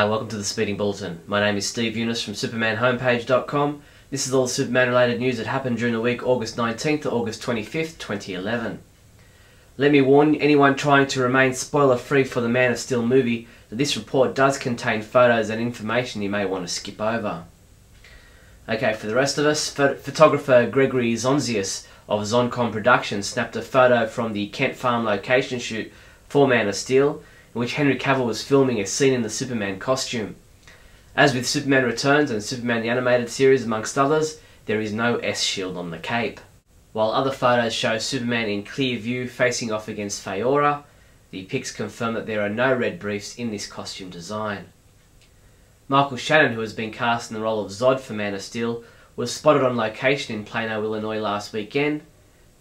Hi, welcome to the Speeding Bulletin. My name is Steve Younis from SupermanHomepage.com. This is all the Superman related news that happened during the week August 19th to August 25th, 2011. Let me warn anyone trying to remain spoiler free for the Man of Steel movie that this report does contain photos and information you may want to skip over. Okay, for the rest of us, photographer Gregory Zonzius of Zoncom Productions snapped a photo from the Kent Farm location shoot for Man of Steel, in which Henry Cavill was filming a scene in the Superman costume. As with Superman Returns and Superman the Animated Series amongst others, there is no S-shield on the cape. While other photos show Superman in clear view facing off against Faora, the pics confirm that there are no red briefs in this costume design. Michael Shannon, who has been cast in the role of Zod for Man of Steel, was spotted on location in Plano, Illinois last weekend.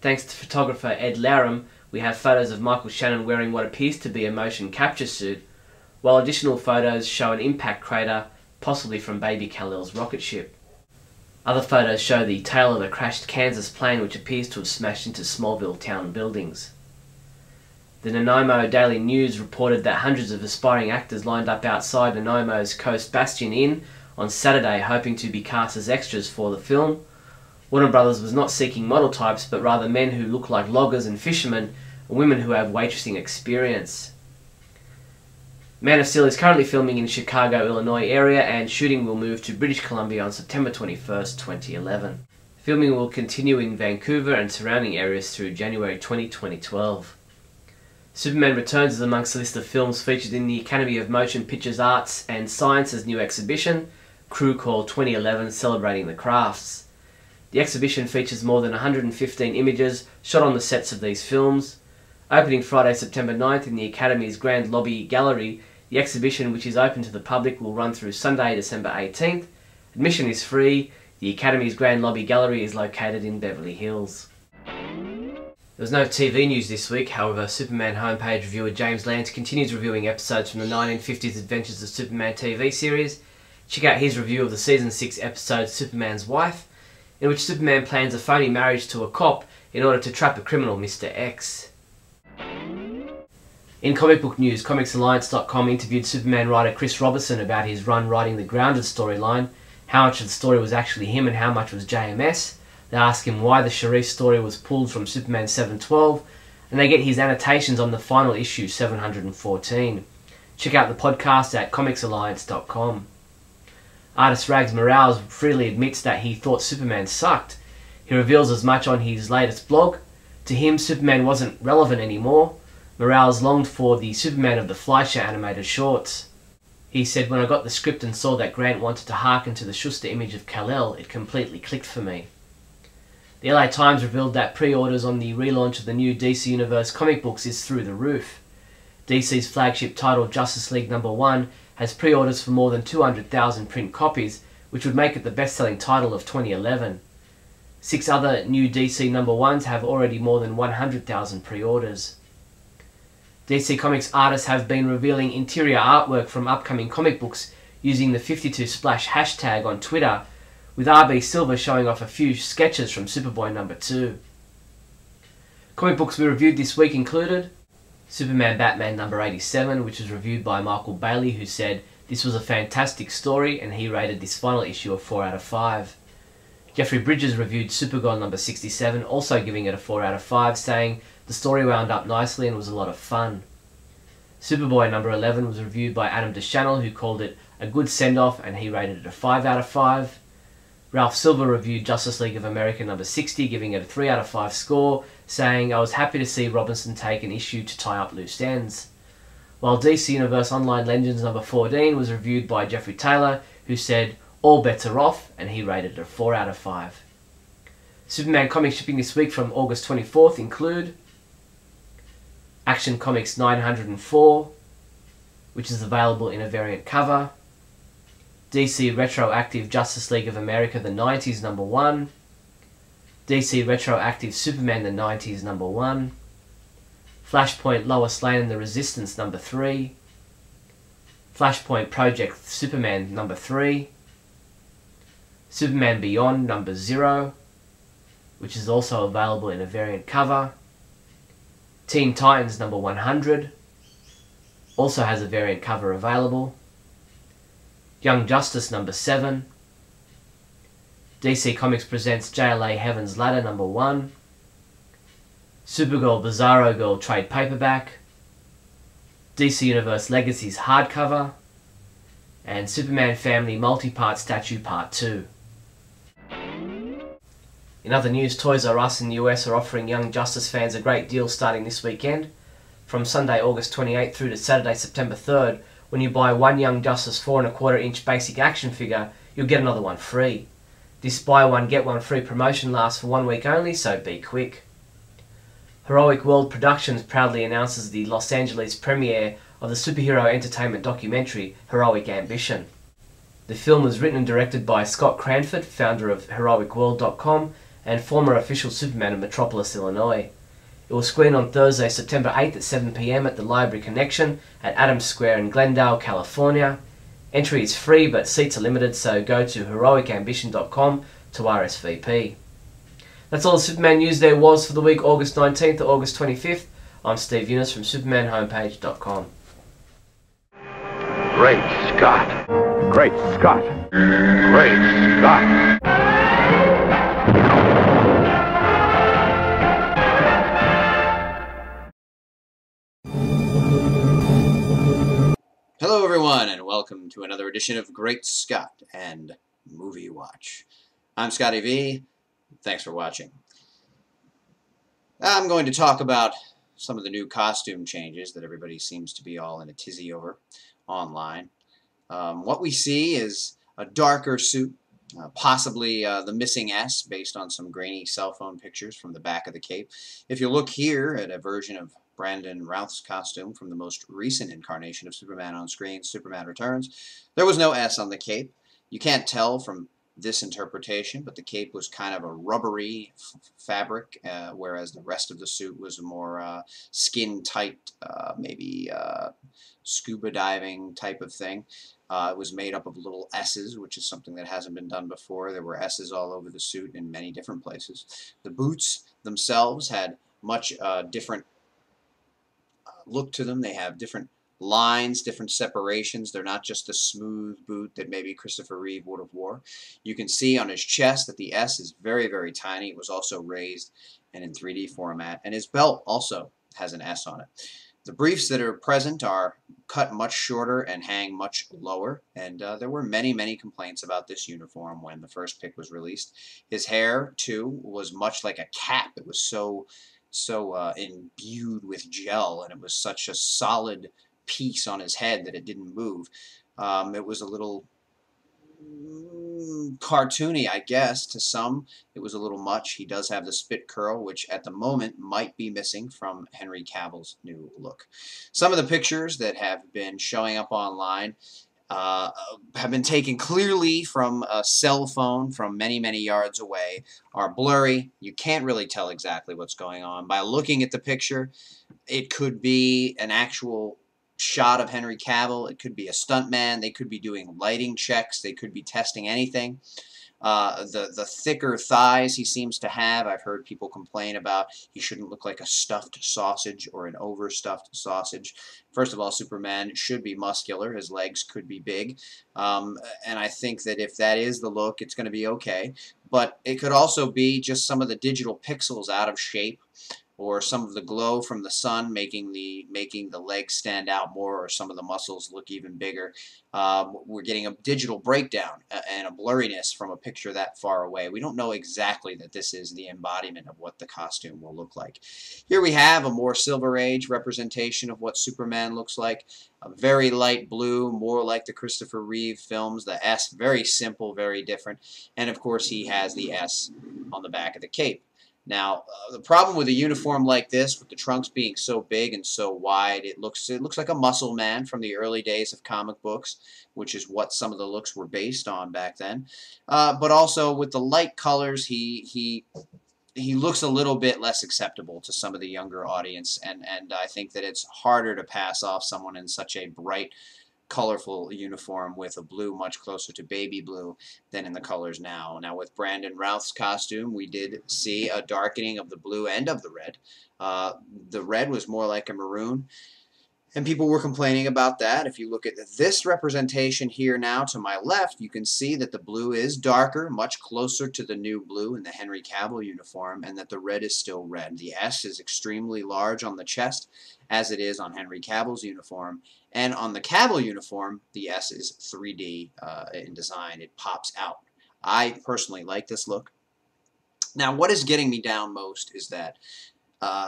Thanks to photographer Ed Laram, we have photos of Michael Shannon wearing what appears to be a motion capture suit, while additional photos show an impact crater, possibly from Baby Kal-El's rocket ship. Other photos show the tail of a crashed Kansas plane which appears to have smashed into Smallville town buildings. The Nanaimo Daily News reported that hundreds of aspiring actors lined up outside Nanaimo's Coast Bastion Inn on Saturday hoping to be cast as extras for the film. Warner Brothers was not seeking model types, but rather men who look like loggers and fishermen, and women who have waitressing experience. Man of Steel is currently filming in Chicago, Illinois area, and shooting will move to British Columbia on September 21st, 2011. Filming will continue in Vancouver and surrounding areas through January 2012. Superman Returns is amongst a list of films featured in the Academy of Motion Pictures Arts and Sciences new exhibition, Crew Call 2011, celebrating the crafts. The exhibition features more than 115 images shot on the sets of these films. Opening Friday, September 9th in the Academy's Grand Lobby Gallery, the exhibition, which is open to the public, will run through Sunday, December 18th. Admission is free. The Academy's Grand Lobby Gallery is located in Beverly Hills. There was no TV news this week, however, Superman homepage reviewer James Lance continues reviewing episodes from the 1950s Adventures of Superman TV series. Check out his review of the Season 6 episode Superman's Wife, in which Superman plans a phony marriage to a cop in order to trap a criminal, Mr. X. In comic book news, ComicsAlliance.com interviewed Superman writer Chris Robertson about his run writing the Grounded storyline, how much of the story was actually him and how much was JMS. They ask him why the Sharif story was pulled from Superman 712, and they get his annotations on the final issue 714. Check out the podcast at ComicsAlliance.com. Artist Rags Morales freely admits that he thought Superman sucked. He reveals as much on his latest blog. To him, Superman wasn't relevant anymore. Morales longed for the Superman of the Fleischer animated shorts. He said, "When I got the script and saw that Grant wanted to hearken to the Schuster image of Kal-El, it completely clicked for me." The LA Times revealed that pre-orders on the relaunch of the new DC Universe comic books is through the roof. DC's flagship title Justice League #1 has pre-orders for more than 200,000 print copies, which would make it the best-selling title of 2011. 6 other new DC #1s have already more than 100,000 pre-orders. DC Comics artists have been revealing interior artwork from upcoming comic books using the 52splash hashtag on Twitter, with RB Silver showing off a few sketches from Superboy #2. Comic books we reviewed this week included Superman Batman #87, which was reviewed by Michael Bailey, who said this was a fantastic story and he rated this final issue a 4 out of 5. Jeffrey Bridges reviewed Supergirl #67, also giving it a 4 out of 5, saying the story wound up nicely and was a lot of fun. Superboy #11 was reviewed by Adam DeChannel, who called it a good send-off and he rated it a 5 out of 5. Ralph Silver reviewed Justice League of America #60, giving it a 3 out of 5 score, saying, "I was happy to see Robinson take an issue to tie up loose ends." While DC Universe Online Legends #14 was reviewed by Jeffrey Taylor, who said, "All bets are off," and he rated it a 4 out of 5. Superman comics shipping this week from August 24th include Action Comics 904, which is available in a variant cover, DC Retroactive Justice League of America the 90s #1, DC Retroactive Superman the 90s #1, Flashpoint Lois Lane and the Resistance #3, Flashpoint Project Superman #3, Superman Beyond #0, which is also available in a variant cover, Teen Titans #100, also has a variant cover available, Young Justice number 7. DC Comics presents JLA Heaven's Ladder number 1. Supergirl Bizarro Girl trade paperback. DC Universe Legacies hardcover. And Superman Family Multi-Part Statue Part 2. In other news, Toys R Us in the US are offering Young Justice fans a great deal starting this weekend. From Sunday, August 28th through to Saturday, September 3rd, when you buy one Young Justice 4¼ inch basic action figure, you'll get another one free. This buy one get one free promotion lasts for 1 week only, so be quick. Heroic World Productions proudly announces the Los Angeles premiere of the superhero entertainment documentary Heroic Ambition. The film was written and directed by Scott Cranford, founder of HeroicWorld.com and former official Superman of Metropolis, Illinois. It will screen on Thursday, September 8th at 7 p.m. at the Library Connection at Adams Square in Glendale, California. Entry is free, but seats are limited, so go to HeroicAmbition.com to RSVP. That's all the Superman news there was for the week August 19th to August 25th. I'm Steve Younis from SupermanHomepage.com. Great Scott! Great Scott! Great Scott! Hello everyone, and welcome to another edition of Great Scott and Movie Watch. I'm Scotty V. Thanks for watching. I'm going to talk about some of the new costume changes that everybody seems to be all in a tizzy over online. What we see is a darker suit, possibly the missing S based on some grainy cell phone pictures from the back of the cape. If you look here at a version of Brandon Routh's costume from the most recent incarnation of Superman on screen, Superman Returns, there was no S on the cape. You can't tell from this interpretation, but the cape was kind of a rubbery fabric, whereas the rest of the suit was more skin-tight, maybe scuba diving type of thing. It was made up of little S's, which is something that hasn't been done before. There were S's all over the suit in many different places. The boots themselves had much different look to them. They have different lines, different separations. They're not just the smooth boot that maybe Christopher Reeve would have wore. You can see on his chest that the S is very, very tiny. It was also raised and in 3D format, and his belt also has an S on it. The briefs that are present are cut much shorter and hang much lower, and there were many, many complaints about this uniform when the first pick was released. His hair, too, was much like a cap. It was so imbued with gel, and it was such a solid piece on his head that it didn't move. It was a little cartoony, I guess, to some. It was a little much. He does have the spit curl, which at the moment might be missing from Henry Cavill's new look. Some of the pictures that have been showing up online have been taken clearly from a cell phone from many, many yards away, are blurry. You can't really tell exactly what's going on. By looking at the picture, it could be an actual shot of Henry Cavill. It could be a stuntman. They could be doing lighting checks. They could be testing anything. The thicker thighs he seems to have, I've heard people complain about. He shouldn't look like a stuffed sausage or an overstuffed sausage. First of all, Superman should be muscular. His legs could be big. And I think that if that is the look, it's going to be okay. But it could also be just some of the digital pixels out of shape, or some of the glow from the sun making the legs stand out more, or some of the muscles look even bigger. We're getting a digital breakdown and a blurriness from a picture that far away. We don't know exactly that this is the embodiment of what the costume will look like. Here we have a more Silver Age representation of what Superman looks like. A very light blue, more like the Christopher Reeve films. The S, very simple, very different. And of course he has the S on the back of the cape. Now, the problem with a uniform like this, with the trunks being so big and so wide, it looks like a muscle man from the early days of comic books, which is what some of the looks were based on back then. But also with the light colors, he looks a little bit less acceptable to some of the younger audience, and I think that it's harder to pass off someone in such a bright, colorful uniform with a blue much closer to baby blue than in the colors now. Now with Brandon Routh's costume, we did see a darkening of the blue and of the red. The red was more like a maroon, And people were complaining about that. If you look at this representation here now to my left, you can see that the blue is darker, much closer to the new blue in the Henry Cavill uniform, and that the red is still red. The S is extremely large on the chest, as it is on Henry Cavill's uniform. And on the Cavill uniform, the S is 3D in design. It pops out. I personally like this look. Now, what is getting me down most is that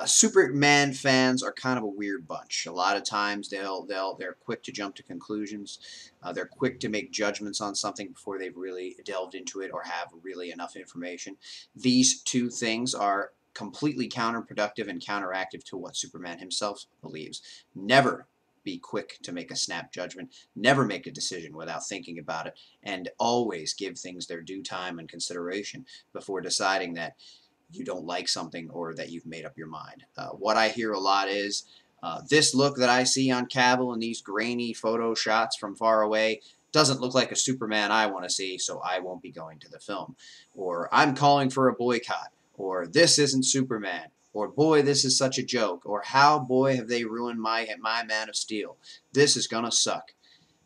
Superman fans are kind of a weird bunch. A lot of times they're quick to jump to conclusions. They're quick to make judgments on something before they've really delved into it or have really enough information. These two things are completely counterproductive and counteractive to what Superman himself believes. Never be quick to make a snap judgment, never make a decision without thinking about it, and always give things their due time and consideration before deciding that you don't like something or that you've made up your mind. What I hear a lot is, this look that I see on Cavill in these grainy photo shots from far away doesn't look like a Superman I want to see, so I won't be going to the film. Or, I'm calling for a boycott. Or, this isn't Superman. Or, boy, this is such a joke. Or, how, boy, have they ruined my Man of Steel. This is gonna suck.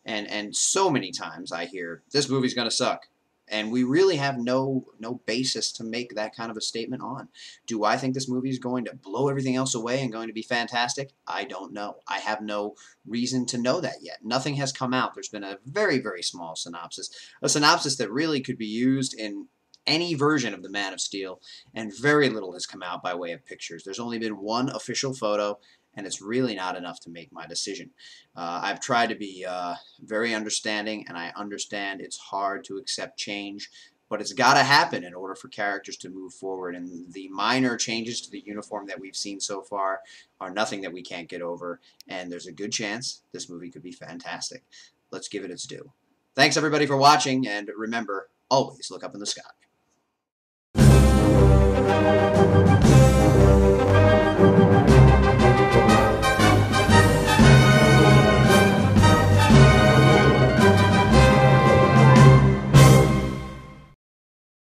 And so many times I hear, this movie's gonna suck. And we really have no basis to make that kind of a statement on. Do I think this movie is going to blow everything else away and going to be fantastic? I don't know. I have no reason to know that yet. Nothing has come out. There's been a very, very small synopsis. A synopsis that really could be used in any version of the Man of Steel, and very little has come out by way of pictures. There's only been one official photo, and it's really not enough to make my decision. I've tried to be very understanding, and I understand it's hard to accept change, but it's got to happen in order for characters to move forward, and the minor changes to the uniform that we've seen so far are nothing that we can't get over, and there's a good chance this movie could be fantastic. Let's give it its due. Thanks, everybody, for watching, and remember, always look up in the sky.